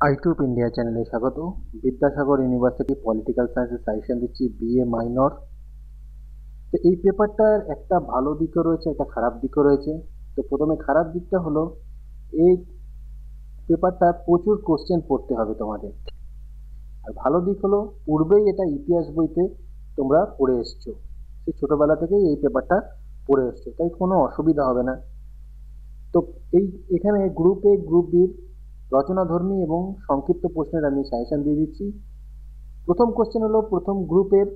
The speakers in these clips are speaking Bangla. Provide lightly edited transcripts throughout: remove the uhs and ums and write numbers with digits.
আইটিউব ইন্ডিয়া চ্যানেলে স্বাগত। বিদ্যাসাগর ইউনিভার্সিটি পলিটিক্যাল সায়েন্সের সাজেশন দিচ্ছি বিএ মাইনর। তো এই পেপারটার একটা ভালো দিকও রয়েছে, একটা খারাপ দিকও রয়েছে। তো প্রথমে খারাপ দিকটা হলো, এই পেপারটা প্রচুর কোশ্চেন পড়তে হবে তোমাদের। আর ভালো দিক হলো, পূর্বেই এটা ইতিহাস বইতে তোমরা পড়ে এসছো, সেই ছোটবেলা থেকেই এই পেপারটা পড়ে এসছো, তাই কোনো অসুবিধা হবে না। তো এখানে গ্রুপ এ গ্রুপ বির রচনাধর্মী এবং সংক্ষিপ্ত প্রশ্নের আমি সাজেশন দিয়ে দিচ্ছি। প্রথম কোশ্চেন হলো, প্রথম গ্রুপের,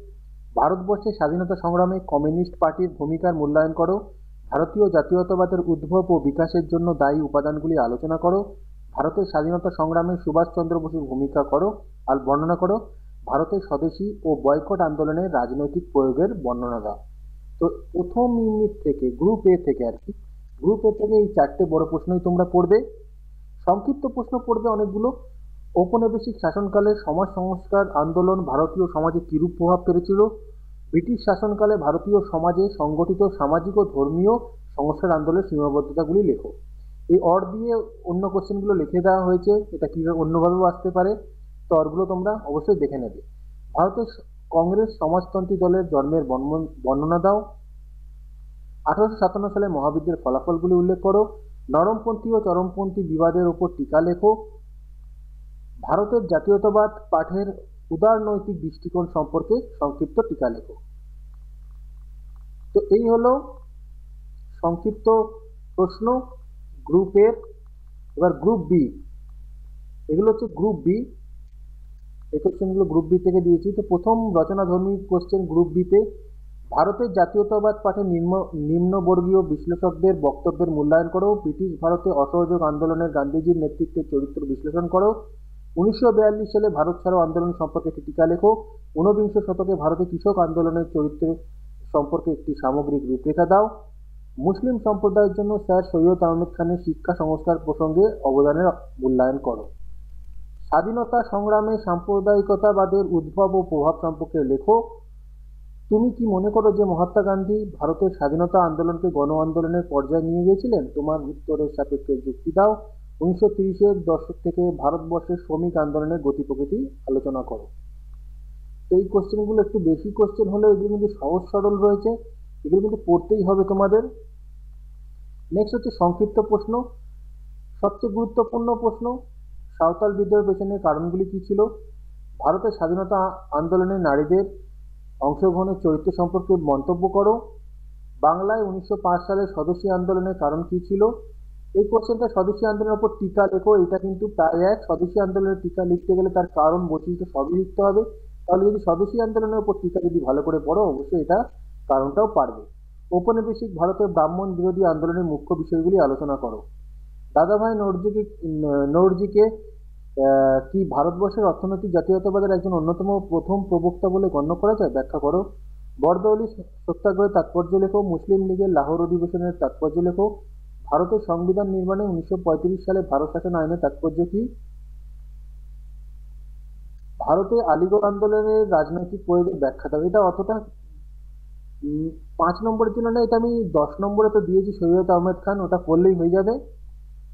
ভারতবর্ষের স্বাধীনতা সংগ্রামে কমিউনিস্ট পার্টির ভূমিকার মূল্যায়ন করো। ভারতীয় জাতীয়তাবাদের উদ্ভব ও বিকাশের জন্য দায়ী উপাদানগুলি আলোচনা করো। ভারতের স্বাধীনতা সংগ্রামে সুভাষচন্দ্র বসুর ভূমিকা করো আর বর্ণনা করো। ভারতের স্বদেশী ও বয়কট আন্দোলনের রাজনৈতিক প্রয়োগের বর্ণনা দাও। তো প্রথম ইউনিট থেকে, গ্রুপ এ থেকে আর কি, গ্রুপ এ থেকে এই চারটে বড় প্রশ্নই তোমরা পড়বে। সংক্ষিপ্ত প্রশ্ন পড়বে অনেকগুলো। ঔপনিবেশিক শাসনকালে সমাজ সংস্কার আন্দোলন ভারতীয় সমাজে কিরূপ প্রভাব ফেলেছিল। ব্রিটিশ শাসনকালে ভারতীয় সমাজে সংগঠিত সামাজিক ও ধর্মীয় সংস্কার আন্দোলনের সীমাবদ্ধতাগুলি লেখো। এই অর দিয়ে অন্য কোশ্চেনগুলো লিখে দেওয়া হয়েছে, এটা কীভাবে অন্যভাবেও আসতে পারে, তো অরগুলো তোমরা অবশ্যই দেখে নেবে। ভারতের কংগ্রেস সমাজতন্ত্রী দলের জন্মের বর্ণনা দাও। 1857 সালে মহাবিদ্যের ফলাফলগুলি উল্লেখ করো। নরমপন্থী ও চরমপন্থী বিবাদের ওপর টিকা লেখো। ভারতের জাতীয়তাবাদ পাঠের উদারনৈতিক দৃষ্টিকোণ সম্পর্কে সংক্ষিপ্ত টিকা লেখো। তো এই হলো সংক্ষিপ্ত প্রশ্ন গ্রুপের। এবার গ্রুপ বি, এগুলো হচ্ছে গ্রুপ বি। এই কোশ্চেনগুলো গ্রুপ বি থেকে দিয়েছি। তো প্রথম রচনাধর্মী কোশ্চেন গ্রুপ বিতে, ভারতের জাতীয়তাবাদ পাঠে নিম্নবর্গীয় বিশ্লেষকদের বক্তব্যের মূল্যায়ন করো। ব্রিটিশ ভারতে অসহযোগ আন্দোলনের গান্ধীজির নেতৃত্বে চরিত্র বিশ্লেষণ করো। 1942 সালে ভারত ছাড়ো আন্দোলন সম্পর্কে একটি টিকা লেখো। ঊনবিংশ শতকে ভারতে কৃষক আন্দোলনের চরিত্র সম্পর্কে একটি সামগ্রিক রূপরেখা দাও। মুসলিম সম্প্রদায়ের জন্য স্যার সৈয়দ আহমেদ খানের শিক্ষা সংস্কার প্রসঙ্গে অবদানের মূল্যায়ন করো। স্বাধীনতা সংগ্রামে সাম্প্রদায়িকতাবাদের উদ্ভব ও প্রভাব সম্পর্কে লেখো। তুমি কি মনে করো যে মহাত্মা গান্ধী ভারতের স্বাধীনতা আন্দোলনকে গণ আন্দোলনের পর্যায়ে নিয়ে গিয়েছিলেন? তোমার উত্তরের সাপেক্ষে যুক্তি দাও। 1930-এর দশক থেকে ভারতবর্ষের শ্রমিক আন্দোলনের গতি প্রকৃতি আলোচনা করো। তো এই কোশ্চেনগুলো একটু বেশি কোশ্চেন হলেও এগুলো কিন্তু সহজ সরল রয়েছে, এগুলো কিন্তু পড়তেই হবে তোমাদের। নেক্সট হচ্ছে সংক্ষিপ্ত প্রশ্ন। সবচেয়ে গুরুত্বপূর্ণ প্রশ্ন, সাঁওতাল বিদ্রোহের পেছনের কারণগুলি কি ছিল? ভারতের স্বাধীনতা আন্দোলনে নারীদের অংশগ্রহণের চরিত্র সম্পর্কে মন্তব্য করো। বাংলায় 1905 সালে স্বদেশী আন্দোলনের কারণ কি ছিল? এই কোশ্চেনটা স্বদেশী আন্দোলনের উপর টিকা লেখো। এটা কিন্তু প্রায় এক, স্বদেশী আন্দোলনের টিকা লিখতে গেলে তার কারণ বৈশিষ্ট্য সবই লিখতে হবে। তাহলে যদি স্বদেশী আন্দোলনের উপর টিকা যদি ভালো করে পড়ো, অবশ্যই এটা কারণটাও পারবে। ঔপনিবেশিক ভারতের ব্রাহ্মণ বিরোধী আন্দোলনের মুখ্য বিষয়গুলি আলোচনা করো। দাদাভাই নওরোজিকে কি ভারতবর্ষের অর্থনৈতিক জাতীয়তাবাদের একজন অন্যতম প্রথম প্রবক্তা বলে গণ্য করা যায়? ব্যাখ্যা করো। বরদৌলি সত্যাগ্রহের তাৎপর্য লেখো। মুসলিম লীগের লাহোর অধিবেশনের তাৎপর্য লেখো। ভারতের সংবিধান নির্মাণে 1935 সালে ভারত শাসন আইনের তাৎপর্য কি? ভারতে আলিগড় আন্দোলনের রাজনৈতিক প্রয়োগের ব্যাখ্যা দাও। এটা অতটা 5 নম্বরের জন্য না, এটা আমি 10 নম্বরে তো দিয়েছি, সৈয়দ আহমেদ খান, ওটা পড়লেই হয়ে যাবে।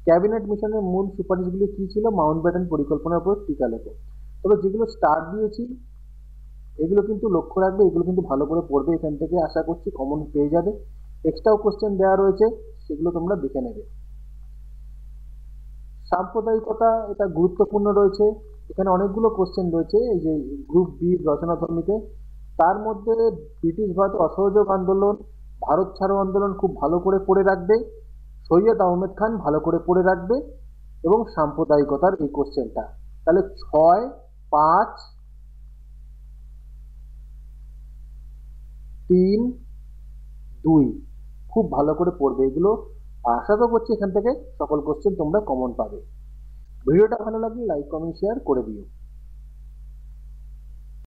ক্যাবিনেট মিশনের মূল সুপারিশগুলি কি ছিল? মাউন্টব্যাটেন পরিকল্পনার উপর টিকা লেখো। তবে যেগুলো স্টার দিয়েছি এগুলো কিন্তু লক্ষ্য রাখবে, এগুলো কিন্তু ভালো করে পড়বে, এখান থেকে আশা করছি কমন পেয়ে যাবে। এক্সট্রাও কোশ্চেন দেওয়া রয়েছে, সেগুলো তোমরা দেখে নেবে। সাম্প্রদায়িকতা, এটা গুরুত্বপূর্ণ রয়েছে, এখানে অনেকগুলো কোশ্চেন রয়েছে এই যে গ্রুপ বি রচনাধর্মীতে। তার মধ্যে ব্রিটিশ ভারত অসহযোগ আন্দোলন, ভারত ছাড়ো আন্দোলন খুব ভালো করে পড়ে রাখবে, সৈয়দ আহমেদ খান ভালো করে পড়ে রাখবে, এবং সাম্প্রদায়িকতার এই কোশ্চেনটা। তাহলে 6, 5, 3, 2 খুব ভালো করে পড়বে এগুলো। আশা তো করছি এখান থেকে সকল কোশ্চেন তোমরা কমন পাবে। ভিডিওটা ভালো লাগলে লাইক কমেন্ট শেয়ার করে দিও।